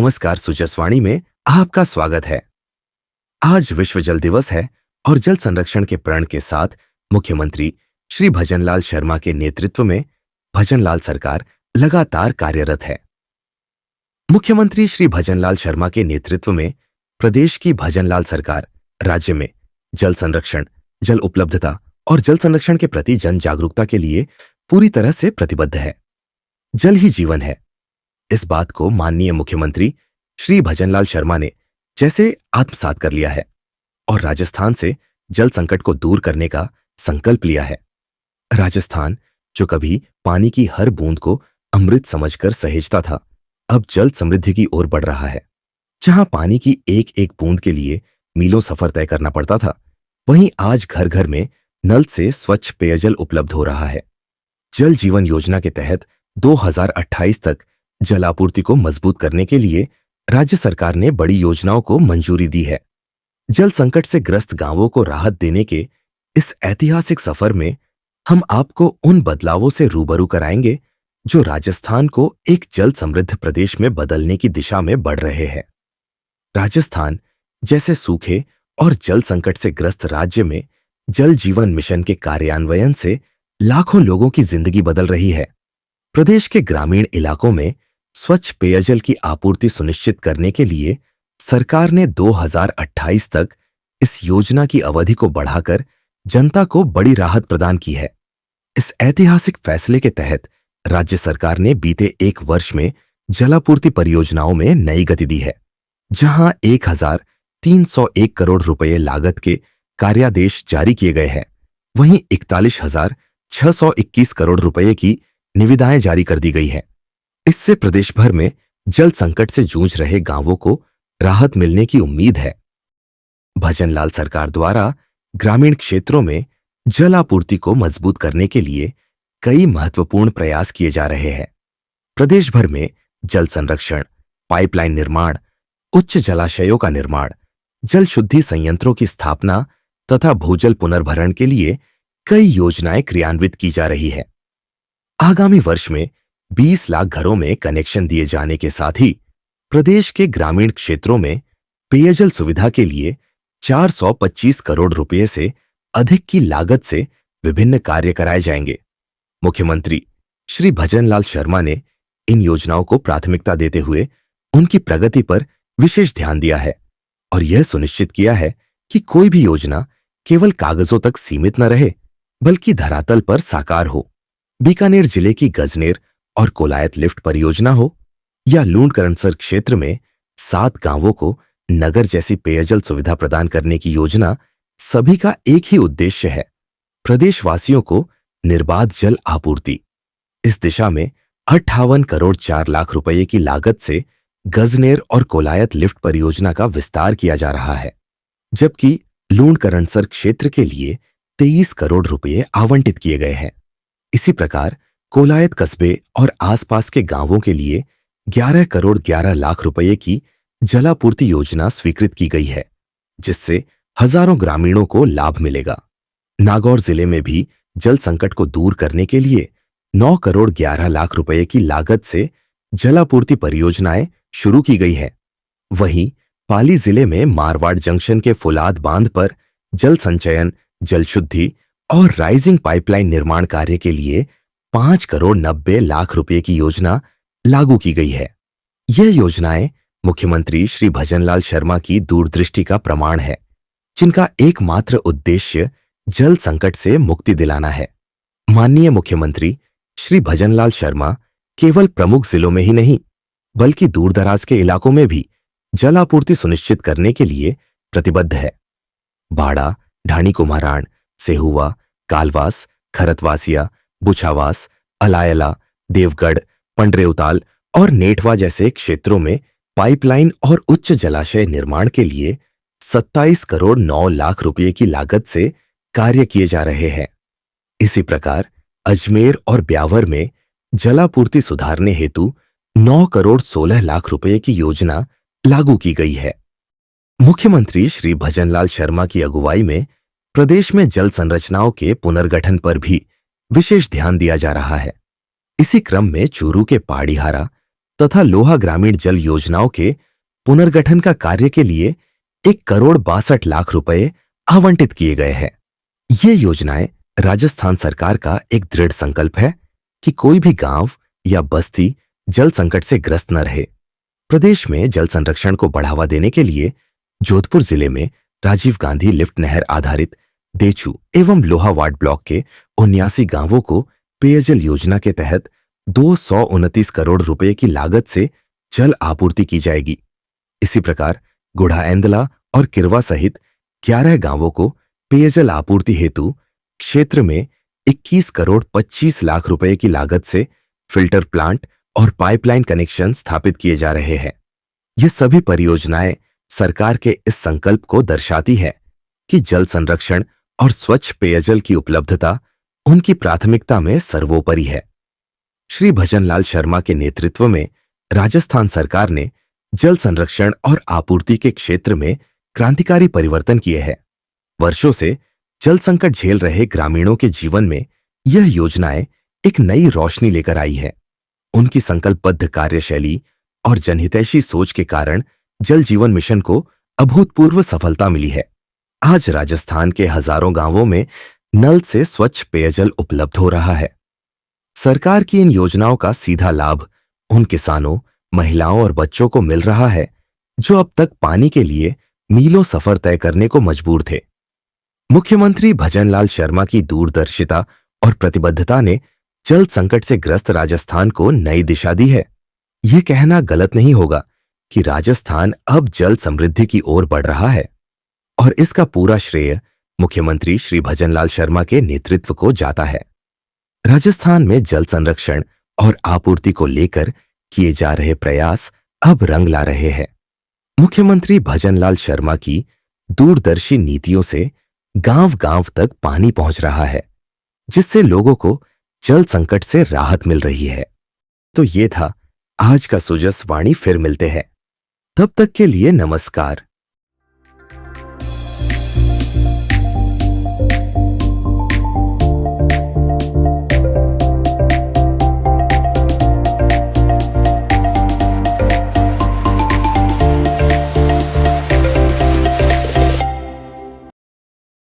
नमस्कार, सुजसवाणी में आपका स्वागत है। आज विश्व जल दिवस है और जल संरक्षण के प्रण के साथ मुख्यमंत्री श्री भजनलाल शर्मा के नेतृत्व में भजनलाल सरकार लगातार कार्यरत है। मुख्यमंत्री श्री भजनलाल शर्मा के नेतृत्व में प्रदेश की भजनलाल सरकार राज्य में जल संरक्षण, जल उपलब्धता और जल संरक्षण के प्रति जन जागरूकता के लिए पूरी तरह से प्रतिबद्ध है। जल ही जीवन है, इस बात को माननीय मुख्यमंत्री श्री भजनलाल शर्मा ने जैसे आत्मसात कर लिया है और राजस्थान से जल संकट को दूर करने का संकल्प लिया है। राजस्थान, जो कभी पानी की हर बूंद को अमृत समझकर सहेजता था, अब जल समृद्धि की ओर बढ़ रहा है। जहां पानी की एक एक बूंद के लिए मीलों सफर तय करना पड़ता था, वहीं आज घर घर में नल से स्वच्छ पेयजल उपलब्ध हो रहा है। जल जीवन योजना के तहत 2028 तक जल आपूर्ति को मजबूत करने के लिए राज्य सरकार ने बड़ी योजनाओं को मंजूरी दी है। जल संकट से ग्रस्त गांवों को राहत देने के इस ऐतिहासिक सफर में हम आपको उन बदलावों से रूबरू कराएंगे जो राजस्थान को एक जल समृद्ध प्रदेश में बदलने की दिशा में बढ़ रहे हैं। राजस्थान जैसे सूखे और जल संकट से ग्रस्त राज्य में जल जीवन मिशन के कार्यान्वयन से लाखों लोगों की जिंदगी बदल रही है। प्रदेश के ग्रामीण इलाकों में स्वच्छ पेयजल की आपूर्ति सुनिश्चित करने के लिए सरकार ने 2028 तक इस योजना की अवधि को बढ़ाकर जनता को बड़ी राहत प्रदान की है। इस ऐतिहासिक फैसले के तहत राज्य सरकार ने बीते एक वर्ष में जलापूर्ति परियोजनाओं में नई गति दी है। जहां 1301 करोड़ रुपए लागत के कार्यादेश जारी किए गए हैं, वहीं 41,621 करोड़ रुपए की निविदाएं जारी कर दी गई है। इससे प्रदेश भर में जल संकट से जूझ रहे गांवों को राहत मिलने की उम्मीद है। भजनलाल सरकार द्वारा ग्रामीण क्षेत्रों में जल आपूर्ति को मजबूत करने के लिए कई महत्वपूर्ण प्रयास किए जा रहे हैं। प्रदेश भर में जल संरक्षण, पाइपलाइन निर्माण, उच्च जलाशयों का निर्माण, जल शुद्धि संयंत्रों की स्थापना तथा भूजल पुनर्भरण के लिए कई योजनाएं क्रियान्वित की जा रही है। आगामी वर्ष में 20 लाख घरों में कनेक्शन दिए जाने के साथ ही प्रदेश के ग्रामीण क्षेत्रों में पेयजल सुविधा के लिए 425 करोड़ रुपए से अधिक की लागत से विभिन्न कार्य कराए जाएंगे। मुख्यमंत्री श्री भजनलाल शर्मा ने इन योजनाओं को प्राथमिकता देते हुए उनकी प्रगति पर विशेष ध्यान दिया है और यह सुनिश्चित किया है कि कोई भी योजना केवल कागजों तक सीमित न रहे, बल्कि धरातल पर साकार हो। बीकानेर जिले की गजनेर और कोलायत लिफ्ट परियोजना हो या लूणकरणसर क्षेत्र में 7 गांवों को नगर जैसी पेयजल सुविधा प्रदान करने की योजना, सभी का एक ही उद्देश्य है, प्रदेशवासियों को निर्बाध जल आपूर्ति। इस दिशा में 58 करोड़ 4 लाख रुपए की लागत से गजनेर और कोलायत लिफ्ट परियोजना का विस्तार किया जा रहा है, जबकि लूणकरणसर क्षेत्र के लिए 23 करोड़ रुपए आवंटित किए गए हैं। इसी प्रकार कोलायत कस्बे और आसपास के गांवों के लिए 11 करोड़ 11 लाख रुपए की जलापूर्ति योजना स्वीकृत की गई है, जिससे हजारों ग्रामीणों को लाभ मिलेगा। नागौर जिले में भी जल संकट को दूर करने के लिए 9 करोड़ 11 लाख रुपए की लागत से जलापूर्ति परियोजनाएं शुरू की गई है। वहीं पाली जिले में मारवाड़ जंक्शन के फुलाद बांध पर जल संचयन, जल शुद्धि और राइजिंग पाइपलाइन निर्माण कार्य के लिए 5 करोड़ 90 लाख रुपए की योजना लागू की गई है। यह योजनाएं मुख्यमंत्री श्री भजनलाल शर्मा की दूरदृष्टि का प्रमाण है, जिनका एकमात्र उद्देश्य जल संकट से मुक्ति दिलाना है। माननीय मुख्यमंत्री श्री भजनलाल शर्मा केवल प्रमुख जिलों में ही नहीं, बल्कि दूरदराज के इलाकों में भी जल आपूर्ति सुनिश्चित करने के लिए प्रतिबद्ध है। बाड़ा, ढाणी कुम्हारान, सेहुआ, कालवास, खरतवासिया, बुछावास, अलायला, देवगढ़, पंडरेउताल और नेटवा जैसे क्षेत्रों में पाइपलाइन और उच्च जलाशय निर्माण के लिए 27 करोड़ 9 लाख रुपए की लागत से कार्य किए जा रहे हैं। इसी प्रकार अजमेर और ब्यावर में जलापूर्ति सुधारने हेतु 9 करोड़ 16 लाख रुपए की योजना लागू की गई है। मुख्यमंत्री श्री भजनलाल शर्मा की अगुवाई में प्रदेश में जल संरचनाओं के पुनर्गठन पर भी विशेष ध्यान दिया जा रहा है। इसी क्रम में चूरू के पाड़ीहारा तथा लोहा ग्रामीण जल योजनाओं के पुनर्गठन का कार्य के लिए 1,62,62,00,000 रुपए आवंटित किए गए हैं। ये योजनाएं राजस्थान सरकार का एक दृढ़ संकल्प है कि कोई भी गांव या बस्ती जल संकट से ग्रस्त न रहे। प्रदेश में जल संरक्षण को बढ़ावा देने के लिए जोधपुर जिले में राजीव गांधी लिफ्ट नहर आधारित देचू एवं लोहा वार्ड ब्लॉक के 79 गांवों को पेयजल योजना के तहत 229 करोड़ रुपए की लागत से जल आपूर्ति की जाएगी। इसी प्रकार गुढ़ाएंदला और किरवा सहित 11 गांवों को पेयजल आपूर्ति हेतु क्षेत्र में 21 करोड़ 25 लाख रुपए की लागत से फिल्टर प्लांट और पाइपलाइन कनेक्शन स्थापित किए जा रहे हैं। ये सभी परियोजनाएं सरकार के इस संकल्प को दर्शाती है कि जल संरक्षण और स्वच्छ पेयजल की उपलब्धता उनकी प्राथमिकता में सर्वोपरि है। श्री भजनलाल शर्मा के नेतृत्व में राजस्थान सरकार ने जल संरक्षण और आपूर्ति के क्षेत्र में क्रांतिकारी परिवर्तन किए हैं। वर्षों से जल संकट झेल रहे ग्रामीणों के जीवन में यह योजनाएं एक नई रोशनी लेकर आई है। उनकी संकल्पबद्ध कार्यशैली और जनहितैषी सोच के कारण जल जीवन मिशन को अभूतपूर्व सफलता मिली है। आज राजस्थान के हजारों गांवों में नल से स्वच्छ पेयजल उपलब्ध हो रहा है। सरकार की इन योजनाओं का सीधा लाभ उन किसानों, महिलाओं और बच्चों को मिल रहा है जो अब तक पानी के लिए मीलों सफर तय करने को मजबूर थे। मुख्यमंत्री भजनलाल शर्मा की दूरदर्शिता और प्रतिबद्धता ने जल संकट से ग्रस्त राजस्थान को नई दिशा दी है। यह कहना गलत नहीं होगा कि राजस्थान अब जल समृद्धि की ओर बढ़ रहा है और इसका पूरा श्रेय मुख्यमंत्री श्री भजनलाल शर्मा के नेतृत्व को जाता है। राजस्थान में जल संरक्षण और आपूर्ति को लेकर किए जा रहे प्रयास अब रंग ला रहे हैं। मुख्यमंत्री भजनलाल शर्मा की दूरदर्शी नीतियों से गांव-गांव तक पानी पहुंच रहा है, जिससे लोगों को जल संकट से राहत मिल रही है। तो ये था आज का सुजस वाणी। फिर मिलते हैं, तब तक के लिए नमस्कार।